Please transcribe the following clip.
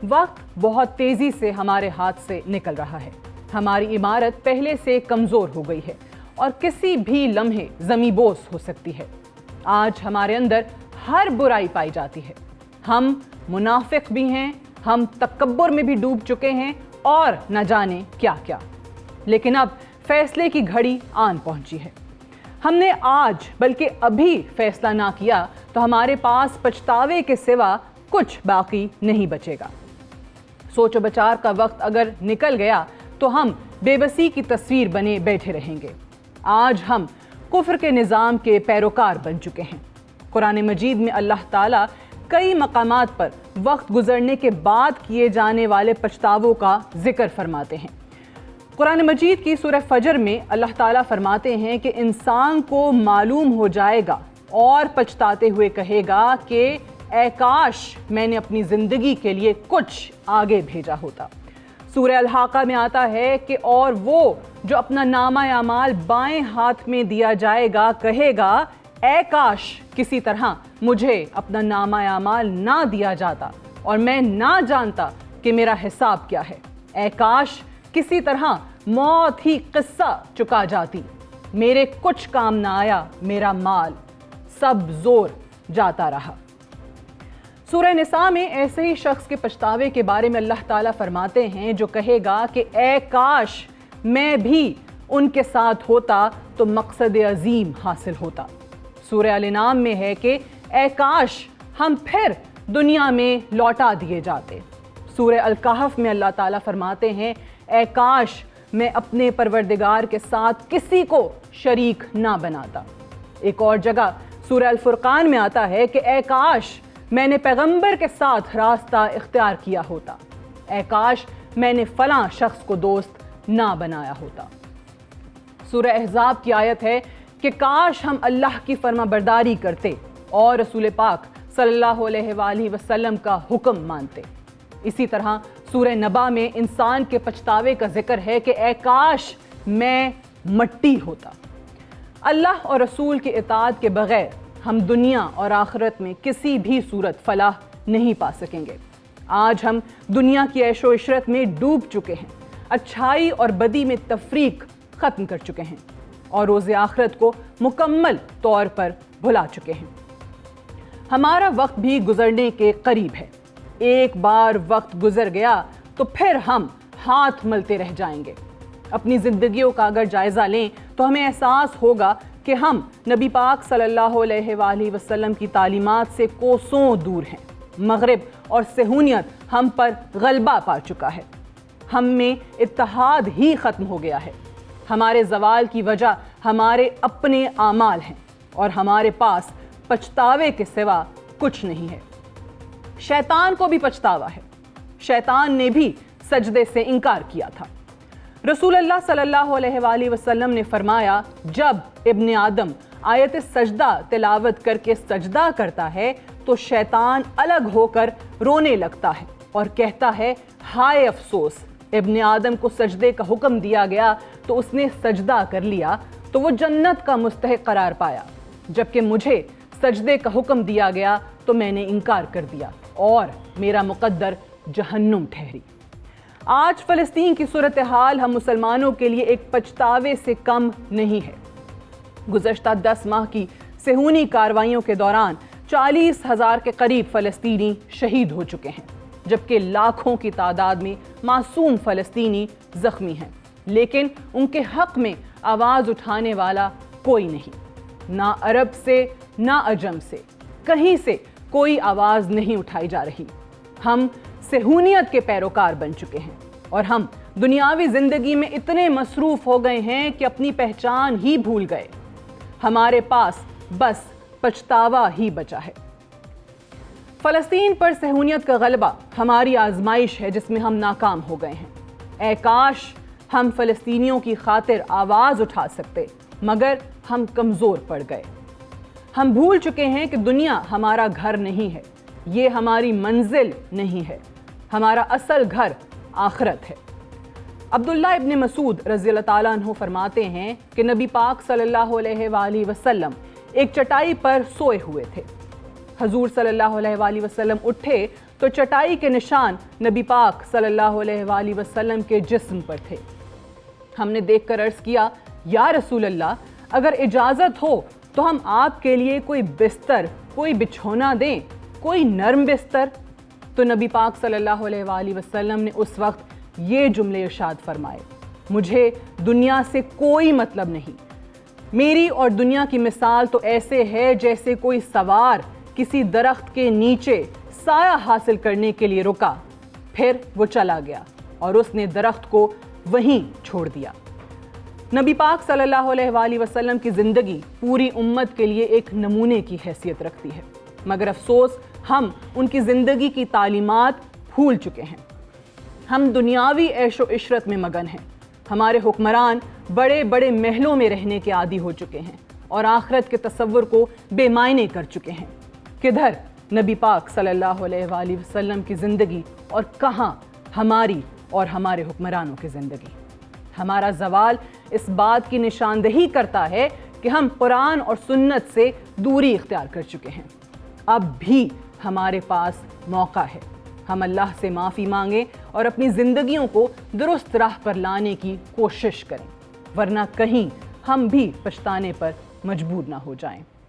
وقت بہت تیزی سے ہمارے ہاتھ سے نکل رہا ہے، ہماری عمارت پہلے سے کمزور ہو گئی ہے اور کسی بھی لمحے زمیں بوس ہو سکتی ہے۔ آج ہمارے اندر ہر برائی پائی جاتی ہے، ہم منافق بھی ہیں، ہم تکبر میں بھی ڈوب چکے ہیں اور نہ جانے کیا کیا، لیکن اب فیصلے کی گھڑی آن پہنچی ہے۔ ہم نے آج بلکہ ابھی فیصلہ نہ کیا تو ہمارے پاس پچھتاوے کے سوا کچھ باقی نہیں بچے گا۔ سوچ و بچار کا وقت اگر نکل گیا تو ہم بے بسی کی تصویر بنے بیٹھے رہیں گے۔ آج ہم کفر کے نظام کے پیروکار بن چکے ہیں۔ قرآن مجید میں اللہ تعالیٰ کئی مقامات پر وقت گزرنے کے بعد کیے جانے والے پچھتاووں کا ذکر فرماتے ہیں۔ قرآن مجید کی سورہ فجر میں اللہ تعالیٰ فرماتے ہیں کہ انسان کو معلوم ہو جائے گا اور پچھتاتے ہوئے کہے گا کہ اے کاش میں نے اپنی زندگی کے لیے کچھ آگے بھیجا ہوتا۔ سورہ الحاقہ میں آتا ہے کہ اور وہ جو اپنا نامہ اعمال بائیں ہاتھ میں دیا جائے گا کہے گا اے کاش کسی طرح مجھے اپنا نامہ اعمال نہ دیا جاتا اور میں نہ جانتا کہ میرا حساب کیا ہے۔ اے کاش کسی طرح موت ہی قصہ چکا جاتی، میرے کچھ کام نہ آیا میرا مال، سب زور جاتا رہا۔ سورہ نساء میں ایسے ہی شخص کے پچھتاوے کے بارے میں اللہ تعالیٰ فرماتے ہیں جو کہے گا کہ اے کاش میں بھی ان کے ساتھ ہوتا تو مقصد عظیم حاصل ہوتا۔ سورہ الانعام میں ہے کہ اے کاش ہم پھر دنیا میں لوٹا دیے جاتے۔ سورہ الکہف میں اللہ تعالیٰ فرماتے ہیں اے کاش میں اپنے پروردگار کے ساتھ کسی کو شریک نہ بناتا۔ ایک اور جگہ سورہ الفرقان میں آتا ہے کہ اے کاش میں نے پیغمبر کے ساتھ راستہ اختیار کیا ہوتا، اے کاش میں نے فلاں شخص کو دوست نہ بنایا ہوتا۔ سورہ احزاب کی آیت ہے کہ کاش ہم اللہ کی فرما برداری کرتے اور رسول پاک صلی اللہ علیہ وآلہ وسلم کا حکم مانتے۔ اسی طرح سورہ نبا میں انسان کے پچھتاوے کا ذکر ہے کہ اے کاش میں مٹی ہوتا۔ اللہ اور رسول کی اطاعت کے بغیر ہم دنیا اور آخرت میں کسی بھی صورت فلاح نہیں پا سکیں گے۔ آج ہم دنیا کی عیش و عشرت میں ڈوب چکے ہیں، اچھائی اور بدی میں تفریق ختم کر چکے ہیں اور روز آخرت کو مکمل طور پر بھلا چکے ہیں۔ ہمارا وقت بھی گزرنے کے قریب ہے۔ ایک بار وقت گزر گیا تو پھر ہم ہاتھ ملتے رہ جائیں گے۔ اپنی زندگیوں کا اگر جائزہ لیں تو ہمیں احساس ہوگا کہ ہم نبی پاک صلی اللہ علیہ وآلہ وسلم کی تعلیمات سے کوسوں دور ہیں۔ مغرب اور صہیونیت ہم پر غلبہ پا چکا ہے، ہم میں اتحاد ہی ختم ہو گیا ہے۔ ہمارے زوال کی وجہ ہمارے اپنے اعمال ہیں اور ہمارے پاس پچھتاوے کے سوا کچھ نہیں ہے۔ شیطان کو بھی پچھتاوا ہے، شیطان نے بھی سجدے سے انکار کیا تھا۔ رسول اللہ صلی اللہ علیہ وآلہ وسلم نے فرمایا جب ابن آدم آیت سجدہ تلاوت کر کے سجدہ کرتا ہے تو شیطان الگ ہو کر رونے لگتا ہے اور کہتا ہے ہائے افسوس، ابن آدم کو سجدے کا حکم دیا گیا تو اس نے سجدہ کر لیا تو وہ جنت کا مستحق قرار پایا، جبکہ مجھے سجدے کا حکم دیا گیا تو میں نے انکار کر دیا اور میرا مقدر جہنم ٹھہری۔ آج فلسطین کی صورتحال ہم مسلمانوں کے لیے ایک پچھتاوے سے کم نہیں ہے۔ گزشتہ 10 ماہ کی صہیونی کارروائیوں کے دوران 40,000 کے قریب فلسطینی شہید ہو چکے ہیں، جبکہ لاکھوں کی تعداد میں معصوم فلسطینی زخمی ہیں، لیکن ان کے حق میں آواز اٹھانے والا کوئی نہیں۔ نہ عرب سے نہ عجم سے کہیں سے کوئی آواز نہیں اٹھائی جا رہی۔ ہم صہیونیت کے پیروکار بن چکے ہیں اور ہم دنیاوی زندگی میں اتنے مصروف ہو گئے ہیں کہ اپنی پہچان ہی بھول گئے۔ ہمارے پاس بس پچھتاوا ہی بچا ہے۔ فلسطین پر صہیونیت کا غلبہ ہماری آزمائش ہے جس میں ہم ناکام ہو گئے ہیں۔ اے کاش ہم فلسطینیوں کی خاطر آواز اٹھا سکتے، مگر ہم کمزور پڑ گئے۔ ہم بھول چکے ہیں کہ دنیا ہمارا گھر نہیں ہے، یہ ہماری منزل نہیں ہے، ہمارا اصل گھر آخرت ہے۔ عبداللہ ابن مسعود رضی اللہ تعالیٰ عنہ فرماتے ہیں کہ نبی پاک صلی اللہ علیہ وآلہ وسلم ایک چٹائی پر سوئے ہوئے تھے۔ حضور صلی اللہ علیہ وآلہ وسلم اٹھے تو چٹائی کے نشان نبی پاک صلی اللہ علیہ وآلہ وسلم کے جسم پر تھے۔ ہم نے دیکھ کر عرض کیا، یا رسول اللہ، اگر اجازت ہو تو ہم آپ کے لیے کوئی بستر، کوئی بچھونا دیں، کوئی نرم بستر۔ تو نبی پاک صلی اللہ علیہ وآلہ وسلم نے اس وقت یہ جملے ارشاد فرمائے، مجھے دنیا سے کوئی مطلب نہیں، میری اور دنیا کی مثال تو ایسے ہے جیسے کوئی سوار کسی درخت کے نیچے سایہ حاصل کرنے کے لیے رکا، پھر وہ چلا گیا اور اس نے درخت کو وہیں چھوڑ دیا۔ نبی پاک صلی اللہ علیہ وآلہ وسلم کی زندگی پوری امت کے لیے ایک نمونے کی حیثیت رکھتی ہے، مگر افسوس ہم ان کی زندگی کی تعلیمات بھول چکے ہیں۔ ہم دنیاوی عیش و عشرت میں مگن ہیں، ہمارے حکمران بڑے بڑے محلوں میں رہنے کے عادی ہو چکے ہیں اور آخرت کے تصور کو بے معنی کر چکے ہیں۔ کدھر نبی پاک صلی اللہ علیہ وآلہ وسلم کی زندگی اور کہاں ہماری اور ہمارے حکمرانوں کی زندگی؟ ہمارا زوال اس بات کی نشاندہی کرتا ہے کہ ہم قرآن اور سنت سے دوری اختیار کر چکے ہیں۔ اب بھی ہمارے پاس موقع ہے، ہم اللہ سے معافی مانگیں اور اپنی زندگیوں کو درست راہ پر لانے کی کوشش کریں، ورنہ کہیں ہم بھی پچھتانے پر مجبور نہ ہو جائیں۔